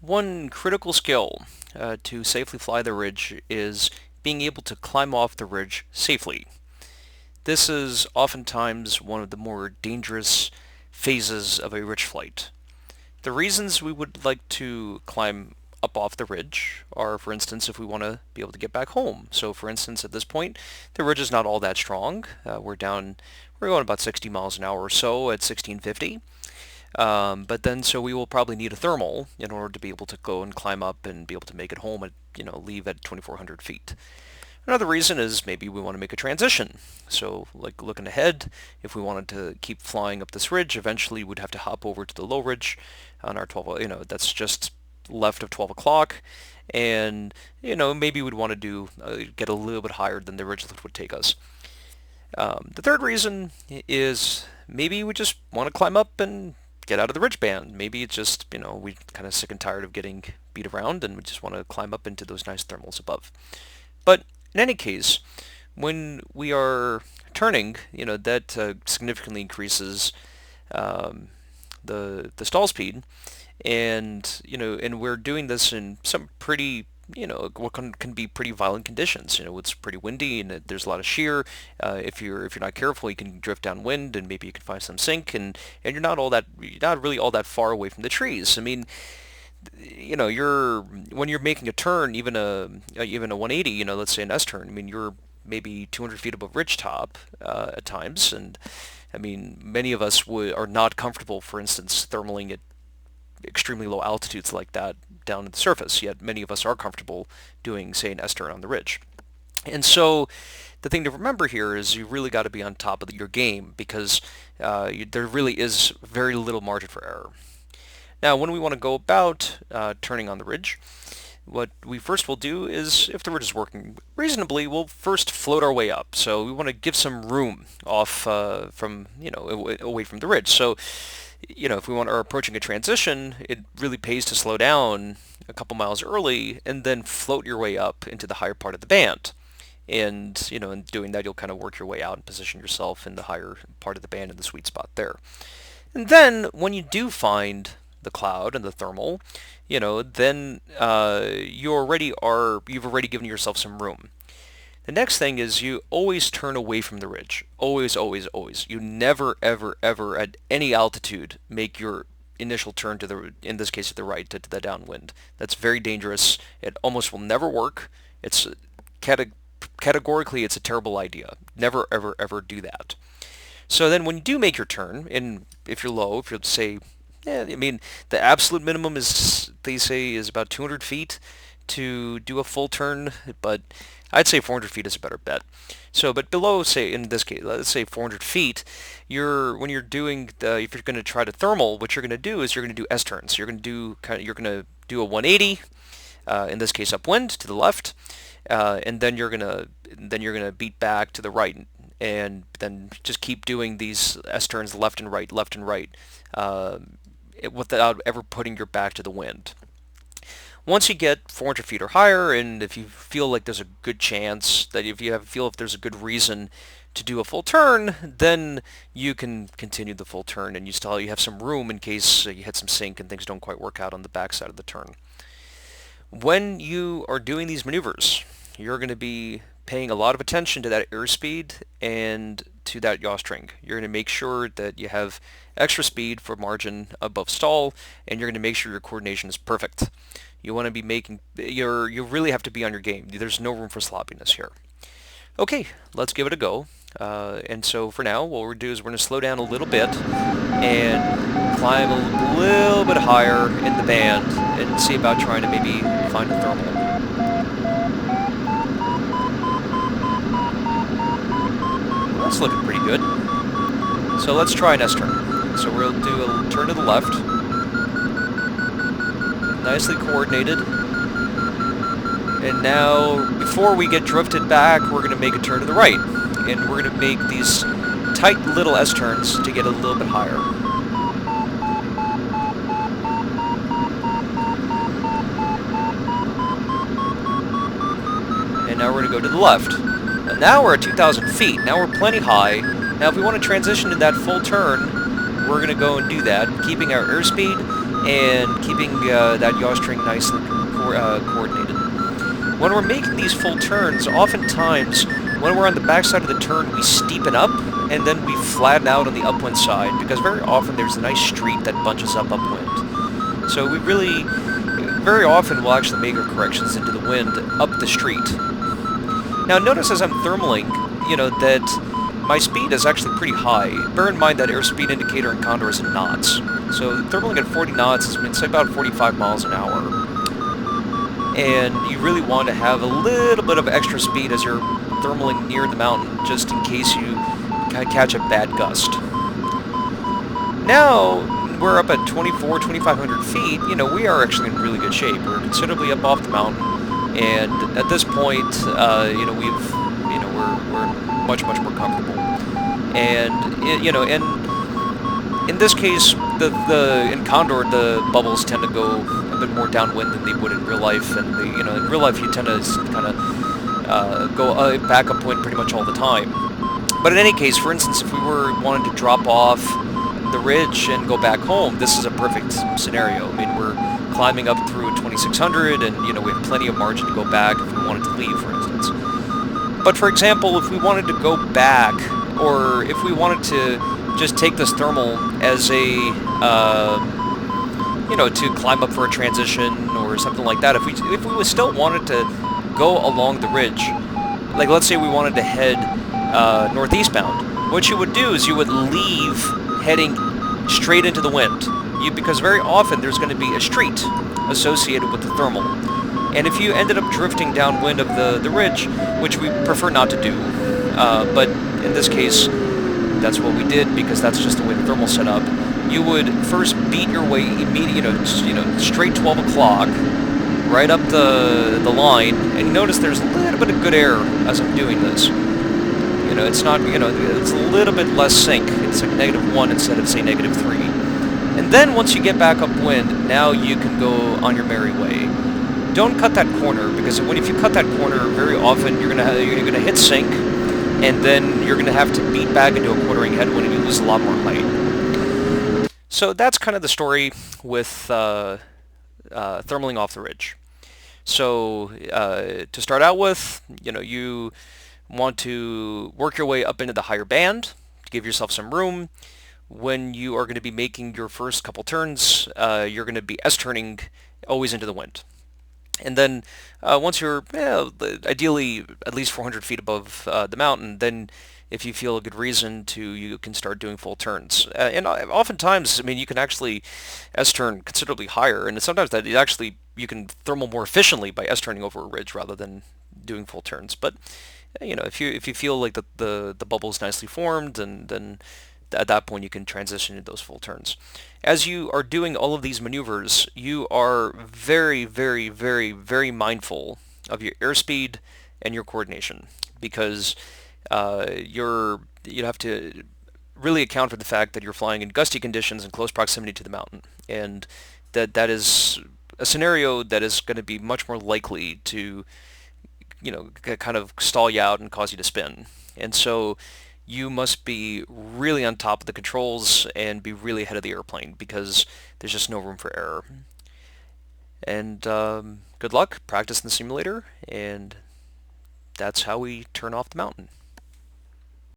One critical skill to safely fly the ridge is being able to climb off the ridge safely. This is oftentimes one of the more dangerous phases of a ridge flight. The reasons we would like to climb up off the ridge are, for instance, if we want to be able to get back home. So, for instance, at this point, the ridge is not all that strong. We're going about 60 miles an hour or so at 1650. But then, so we will probably need a thermal in order to be able to go and climb up and be able to make it home leave at 2,400 feet. Another reason is maybe we want to make a transition. So, like looking ahead, if we wanted to keep flying up this ridge, eventually we'd have to hop over to the low ridge on our 12, that's just left of 12 o'clock. And, maybe we'd want to get a little bit higher than the ridge lift would take us. The third reason is maybe we just want to climb up and get out of the ridge band. Maybe it's just, we're kind of sick and tired of getting beat around and we just want to climb up into those nice thermals above. But in any case, when we are turning, that significantly increases the stall speed, and we're doing this in some pretty what can be pretty violent conditions. It's pretty windy and there's a lot of shear. If you're not careful, you can drift downwind and maybe you can find some sink, and you're not really all that far away from the trees. I mean, when you're making a turn, even a 180, let's say an S turn. I mean, you're maybe 200 feet above ridge top at times, and I mean, many of us are not comfortable, for instance, thermaling at extremely low altitudes like that down at the surface, yet many of us are comfortable doing, say, an S-turn on the ridge. And so the thing to remember here is you really got to be on top of your game because there really is very little margin for error. Now, when we want to go about turning on the ridge, what we first will do is, if the ridge is working reasonably, we'll first float our way up. So we want to give some room off away from the ridge. So if we are approaching a transition, it really pays to slow down a couple miles early and then float your way up into the higher part of the band. And, in doing that, you'll kind of work your way out and position yourself in the higher part of the band in the sweet spot there. And then when you do find the cloud and the thermal, then you've already given yourself some room. The next thing is you always turn away from the ridge. Always, always, always. You never, ever, ever at any altitude make your initial turn in this case, to the right, to the downwind. That's very dangerous. It almost will never work. It's categorically, it's a terrible idea. Never, ever, ever do that. So then when you do make your turn, and if you're low, if you'll say, the absolute minimum they say is about 200 feet to do a full turn, but I'd say 400 feet is a better bet. So, but below, say in this case, let's say 400 feet, if you're going to try to thermal, what you're going to do is you're going to do S turns. You're going to do a 180, in this case upwind to the left, and then you're going to beat back to the right, and then just keep doing these S turns left and right, without ever putting your back to the wind. Once you get 400 feet or higher, and if you feel like there's a good chance, that if there's a good reason to do a full turn, then you can continue the full turn, and you have some room in case you hit some sink and things don't quite work out on the backside of the turn. When you are doing these maneuvers, you're going to be paying a lot of attention to that airspeed and to that yaw string. You're going to make sure that you have extra speed for margin above stall, and you're going to make sure your coordination is perfect. You want to be you really have to be on your game. There's no room for sloppiness here. Okay, let's give it a go. And so for now, what we're going to do is we're going to slow down a little bit and climb a little bit higher in the band and see about trying to maybe find a thermal. That's looking pretty good. So let's try an S-turn. So we'll do a turn to the left. Nicely coordinated. And now, before we get drifted back, we're going to make a turn to the right. And we're going to make these tight little S-turns to get a little bit higher. And now we're going to go to the left. And now we're at 2,000 feet. Now we're plenty high. Now if we want to transition to that full turn, we're going to go and do that, keeping our airspeed and keeping that yaw string nicely coordinated. When we're making these full turns, oftentimes when we're on the backside of the turn, we steepen up and then we flatten out on the upwind side because very often there's a nice street that bunches up upwind. So we really, very often we'll actually make our corrections into the wind up the street. Now notice as I'm thermaling, that my speed is actually pretty high. Bear in mind that airspeed indicator in Condor is in knots. So thermaling at 40 knots is about 45 miles an hour. And you really want to have a little bit of extra speed as you're thermaling near the mountain, just in case you catch a bad gust. Now, we're up at 2,500 feet, we are actually in really good shape. We're considerably up off the mountain, and at this point, we're much more comfortable. And in this case, in Condor, the bubbles tend to go a bit more downwind than they would in real life, and in real life you tend to kind of go back upwind pretty much all the time. But in any case, for instance, if we were wanting to drop off the ridge and go back home, this is a perfect scenario. I mean, we're climbing up through 2,600, and we have plenty of margin to go back if we wanted to leave, for instance. But for example, if we wanted to go back, or if we wanted to just take this thermal as a, to climb up for a transition or something like that, if we still wanted to go along the ridge, like let's say we wanted to head northeastbound, what you would do is you would leave heading straight into the wind, because very often there's going to be a street associated with the thermal. And if you ended up drifting downwind of the ridge, which we prefer not to do, but in this case, that's what we did because that's just the way the thermal's set up, you would first beat your way straight 12 o'clock, right up the line, and you notice there's a little bit of good air as I'm doing this. It's not, it's a little bit less sink. It's like -1 instead of, say, -3. And then once you get back upwind, now you can go on your merry way. Don't cut that corner, because if you cut that corner, very often you're gonna hit sink, and then you're gonna have to beat back into a quartering headwind, and you lose a lot more height. So that's kind of the story with thermaling off the ridge. So to start out with, you want to work your way up into the higher band to give yourself some room. When you are going to be making your first couple turns, you're going to be S-turning always into the wind. And then once you're ideally at least 400 feet above the mountain, then if you feel a good reason to, you can start doing full turns. And oftentimes, I mean, you can actually S-turn considerably higher, and sometimes that you can thermal more efficiently by S-turning over a ridge rather than doing full turns. But if you feel like the bubble is nicely formed, and then at that point you can transition into those full turns. As you are doing all of these maneuvers, you are very, very, very, very mindful of your airspeed and your coordination, because you have to really account for the fact that you're flying in gusty conditions in close proximity to the mountain, and that is a scenario that is going to be much more likely to kind of stall you out and cause you to spin. And so you must be really on top of the controls and be really ahead of the airplane, because there's just no room for error. And good luck, practice in the simulator, and that's how we turn off the mountain.